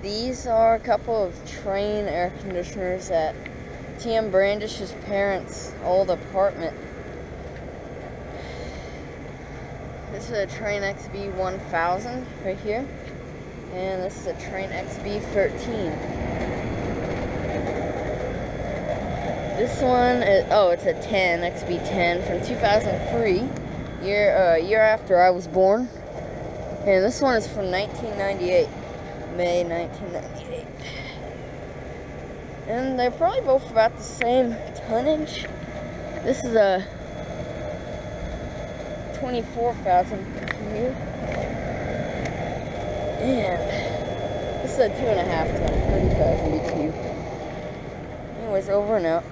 These are a couple of Trane air conditioners at T.M. Brandish's parents' old apartment. This is a Trane XB1000 right here, and this is a Trane XB13. This one is, it's a 10, XB10 from 2003, year after I was born. And this one is from 1998, May 1998. And they're probably both about the same tonnage. This is a 24,000 BTU. And this is a 2.5 ton, 30,000 BTU. Anyways, over and out.